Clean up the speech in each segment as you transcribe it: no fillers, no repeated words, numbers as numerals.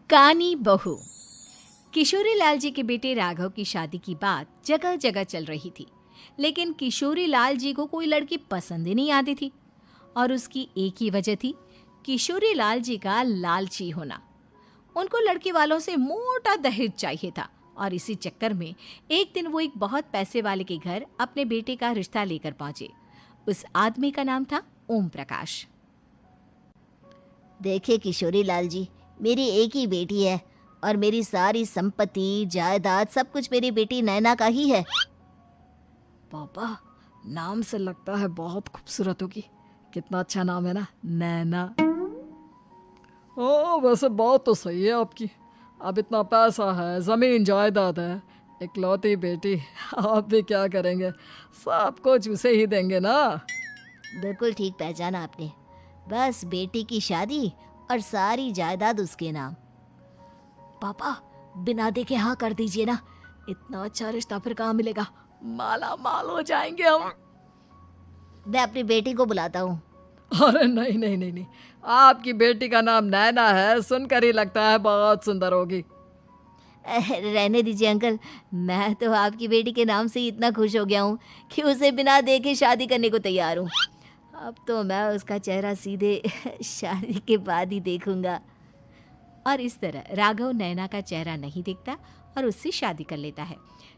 कानी बहू। किशोरी लाल जी के बेटे राघव की शादी की बात जगह जगह चल रही थी, लेकिन किशोरी लाल जी को कोई लड़की पसंद ही नहीं आती थी। और उसकी एक ही वजह थी, किशोरी लाल जी का लालची होना। उनको लड़की वालों से मोटा दहेज चाहिए था और इसी चक्कर में एक दिन वो एक बहुत पैसे वाले के घर अपने बेटे का रिश्ता लेकर पहुंचे। उस आदमी का नाम था ओम प्रकाश। देखिए किशोरी लाल जी, मेरी एक ही बेटी है और मेरी सारी संपत्ति जायदाद सब कुछ मेरी बेटी नैना का ही है। पापा, नाम से लगता है बहुत खूबसूरत होगी। कितना अच्छा नाम है ना, नैना। ओ, वैसे बात तो सही है आपकी। अब इतना पैसा है, जमीन जायदाद है, इकलौती बेटी, आप भी क्या करेंगे? सब कुछ उसे ही देंगे ना। बिल्कुल ठीक पहचाना आपने। बस बेटी की शादी और सारी जायदाद उसके नाम। पापा, बिना देखे हाँ कर दीजिए ना। इतना अच्छा रिश्ता फिर कहाँ मिलेगा? माला माल हो जाएंगे हम। मैं अपनी बेटी को बुलाता हूँ। अरे नहीं नहीं नहीं नहीं, आपकी बेटी का नाम नैना है, सुनकर ही लगता है बहुत सुंदर होगी। रहने दीजिए अंकल, मैं तो आपकी बेटी के नाम से ही इतना खुश हो गया हूँ कि उसे बिना देखे शादी करने को तैयार हूँ। अब तो मैं उसका चेहरा सीधे शादी के बाद ही देखूंगा। और इस तरह राघव नैना का चेहरा नहीं देखता और उससे शादी कर लेता है।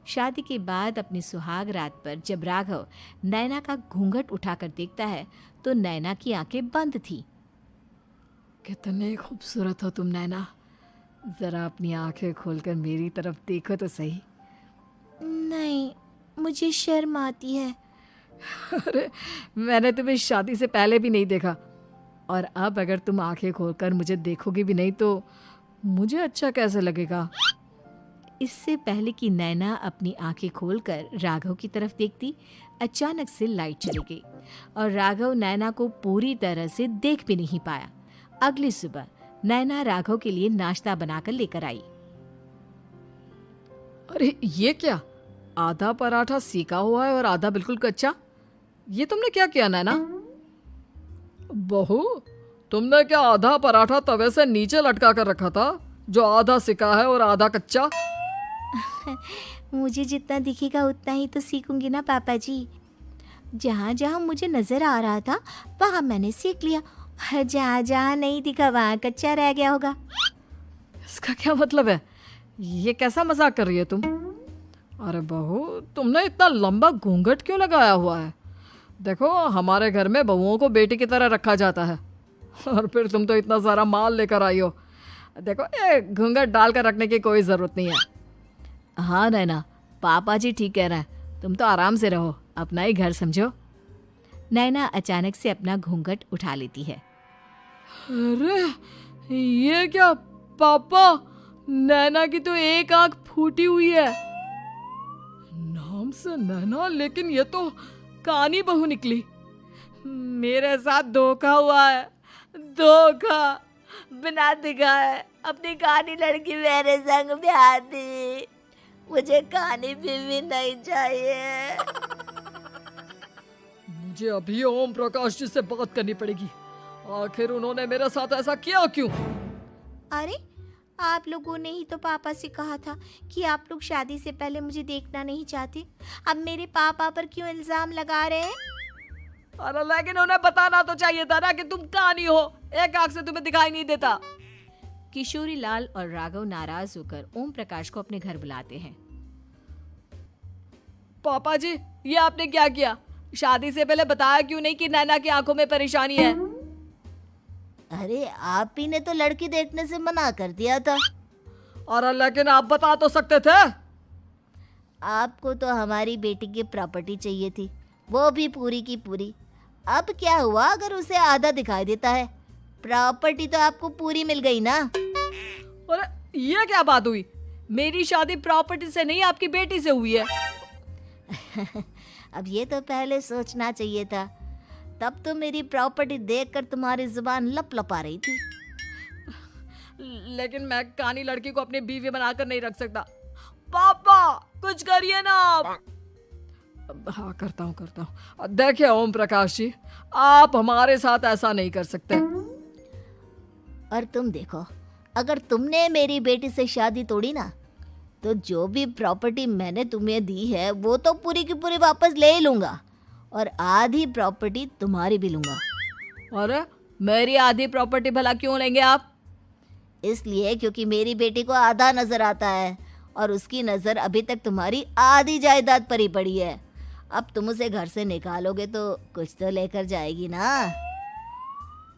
शादी के बाद अपनी सुहाग रात पर जब राघव नैना का घूंघट उठाकर देखता है तो नैना की आंखें बंद थी। कितने खूबसूरत हो तुम नैना, जरा अपनी आंखें खोलकर मेरी तरफ देखो तो सही। नहीं, मुझे शर्म आती है। अरे, मैंने तुम्हें शादी से पहले भी नहीं देखा, और अब अगर तुम आंखें खोलकर मुझे देखोगी भी नहीं तो मुझे अच्छा कैसे लगेगा? इससे पहले कि नैना अपनी आंखें खोलकर राघव की तरफ देखती, अचानक से लाइट चली गई और राघव नैना को पूरी तरह से देख भी नहीं पाया। अगली सुबह नैना राघव के लिए नाश्ता बनाकर लेकर आई। अरे ये क्या, आधा पराठा सेका हुआ है और आधा बिल्कुल कच्चा। ये तुमने क्या किया नैना? बहू, तुमने क्या आधा पराठा तवे से नीचे लटका कर रखा था, जो आधा सिका है और आधा कच्चा? मुझे जितना दिखेगा उतना ही तो सीखूंगी ना पापा जी। जहाँ जहाँ मुझे नजर आ रहा था वहाँ मैंने सीख लिया, जहाँ जहाँ नहीं दिखा वहाँ कच्चा रह गया होगा। इसका क्या मतलब है? ये कैसा मजाक कर रही है तुम? अरे बहू, तुमने इतना लंबा घूंघट क्यों लगाया हुआ है? देखो, हमारे घर में बहुओं को बेटी की तरह रखा जाता है, और फिर तुम तो इतना सारा माल लेकर आई हो। देखो, ये घूंघट डालकर रखने की कोई ज़रूरत नहीं है। हाँ नैना, पापा जी ठीक कह रहे हैं, तुम तो आराम से रहो, अपना ही घर समझो। नैना अचानक से अपना घूंघट उठा लेती है। अरे ये क्या पापा, नैना की तो एक आंख फूटी हुई है। नाम से नैना, लेकिन ये तो कानी बहू निकली। मेरे साथ धोखा हुआ है, धोखा। बिना दिखाए अपनी कानी लड़की मेरे संग ब्याह दी। मुझे कानी बीवी नहीं चाहिए। मुझे अभी ओम प्रकाश जी से बात करनी पड़ेगी। आखिर उन्होंने मेरे साथ ऐसा किया क्यों? अरे, आप लोगों ने ही तो पापा से कहा था कि आप लोग शादी से पहले मुझे देखना नहीं चाहते। अब मेरे पापा पर क्यों इल्जाम लगा रहे हैं? अरे लेकिन उन्हें बताना तो चाहिए था ना कि तुम कानी हो, एक आंख से तुम्हें दिखाई नहीं देता। किशोरी लाल और राघव नाराज होकर ओम प्रकाश को अपने घर बुलाते हैं। पापा जी, ये आपने क्या किया? शादी से पहले बताया क्यों नहीं कि नैना की आंखों में परेशानी है? अरे, आप ही ने तो लड़की देखने से मना कर दिया था। और लेकिन आप बता तो सकते थे। आपको तो हमारी बेटी की प्रॉपर्टी चाहिए थी, वो भी पूरी की पूरी। अब क्या हुआ अगर उसे आधा दिखाई देता है? प्रॉपर्टी तो आपको पूरी मिल गई ना। अरे ये क्या बात हुई? मेरी शादी प्रॉपर्टी से नहीं, आपकी बेटी से हुई है। अब ये तो पहले सोचना चाहिए था, तब तो मेरी प्रॉपर्टी देखकर तुम्हारी जुबान लप लपा रही थी। लेकिन मैं कानी लड़की को अपनी बीवी बनाकर नहीं रख सकता। पापा, कुछ करिए ना आप। हाँ, करता हूँ। देखिए ओम प्रकाश जी, आप हमारे साथ ऐसा नहीं कर सकते। और तुम देखो, अगर तुमने मेरी बेटी से शादी तोड़ी ना, तो जो भी प्रॉपर्टी मैंने तुम्हें दी है वो तो पूरी की पूरी वापस ले ही लूँगा, और आधी प्रॉपर्टी तुम्हारी भी लूँगा। अरे मेरी आधी प्रॉपर्टी भला क्यों लेंगे आप? इसलिए क्योंकि मेरी बेटी को आधा नज़र आता है और उसकी नज़र अभी तक तुम्हारी आधी जायदाद पर ही पड़ी है। अब तुम उसे घर से निकालोगे तो कुछ तो लेकर जाएगी ना।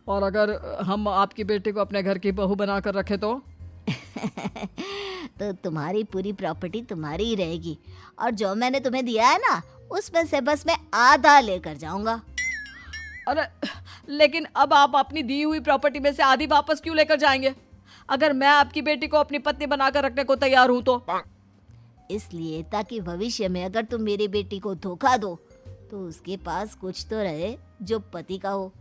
और अगर हम आपकी बेटी को अपने घर की बहू बना कर रखे तो? तो तुम्हारी पूरी प्रॉपर्टी तुम्हारी ही रहेगी, और जो मैंने तुम्हें दिया है ना, उसमें से बस मैं आधा लेकर जाऊंगा। अरे लेकिन अब आप अपनी दी हुई प्रॉपर्टी में से आधी वापस क्यों लेकर जाएंगे? अगर मैं आपकी बेटी को अपनी पत्नी बनाकर रखने को तैयार हूं तो? इसलिए ताकि भविष्य में अगर तुम मेरी बेटी को धोखा दो तो उसके पास कुछ तो रहे जो पति का हो।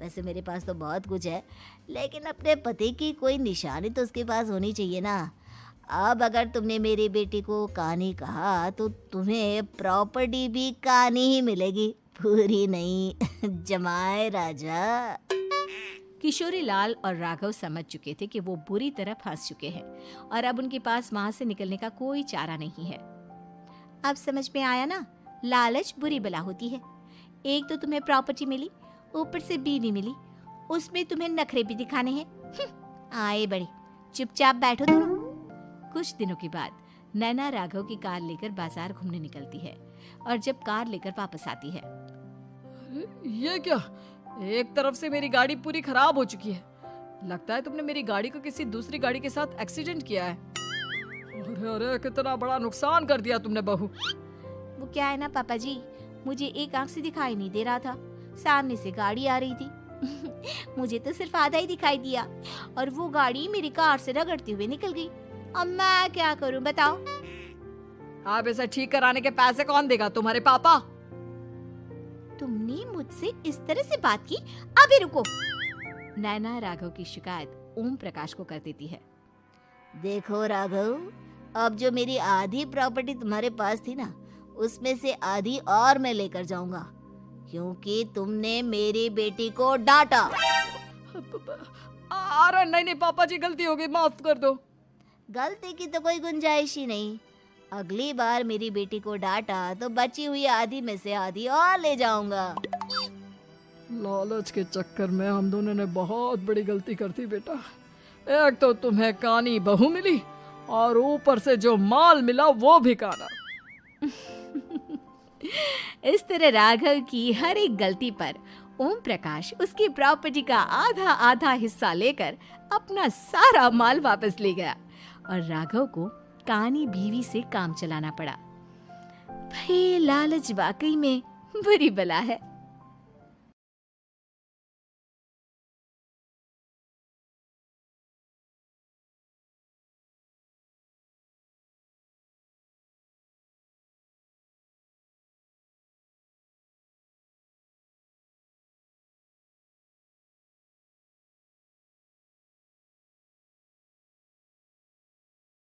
वैसे मेरे पास तो बहुत कुछ है, लेकिन अपने पति की कोई निशानी तो उसके पास होनी चाहिए ना। अब अगर तुमने मेरी बेटी को कहानी कहा तो तुम्हें प्रॉपर्टी भी कहानी ही मिलेगी, पूरी नहीं। जमाए राजा। किशोरी लाल और राघव समझ चुके थे कि वो बुरी तरह फंस चुके हैं और अब उनके पास वहां से निकलने का कोई चारा नहीं है। अब समझ में आया ना, लालच बुरी बला होती है। एक तो तुम्हें प्रॉपर्टी मिली, ऊपर से बीवी मिली, उसमें तुम्हें नखरे भी दिखाने हैं। आए बड़े, चुपचाप बैठो दोनों। कुछ दिनों के बाद नैना राघव की कार लेकर बाजार घूमने निकलती है और जब कार लेकर वापस आती है, ये क्या? एक तरफ से मेरी गाड़ी पूरी खराब हो चुकी है। लगता है तुमने मेरी गाड़ी को किसी दूसरी गाड़ी के साथ एक्सीडेंट किया है। अरे अरे कितना बड़ा नुकसान कर दिया तुमने बहू। वो क्या है ना पापा जी, मुझे एक आंख से दिखाई नहीं दे रहा था, सामने से गाड़ी आ रही थी। मुझे तो सिर्फ आधा ही दिखाई दिया और वो गाड़ी मेरी कार से रगड़ते हुए निकल गई। अब मैं क्या करूं बताओ? आप इसे ठीक कराने के पैसे कौन देगा? तुम्हारे पापा? तुमने मुझसे इस तरह से बात की? अभी रुको। नैना राघव की शिकायत ओम प्रकाश को कर देती है। देखो राघव, अब जो मेरी आधी प्रॉपर्टी तुम्हारे पास थी ना, उसमें से आधी और मैं लेकर जाऊंगा, क्योंकि तुमने मेरी बेटी को डांटा। अरे नहीं नहीं पापा जी, गलती हो गई, माफ कर दो। गलती की तो कोई गुंजाइश ही नहीं। अगली बार मेरी बेटी को डांटा तो बची हुई आधी में से आधी और ले जाऊंगा। लालच के चक्कर में हम दोनों ने बहुत बड़ी गलती कर दी बेटा। एक तो तुम्हें कानी बहू मिली और ऊपर से जो माल मिला वो भी काना। इस तरह राघव की हर एक गलती पर ओम प्रकाश उसकी प्रॉपर्टी का आधा आधा हिस्सा लेकर अपना सारा माल वापस ले गया और राघव को कानी बीवी से काम चलाना पड़ा। भाई लालच वाकई में बुरी बला है।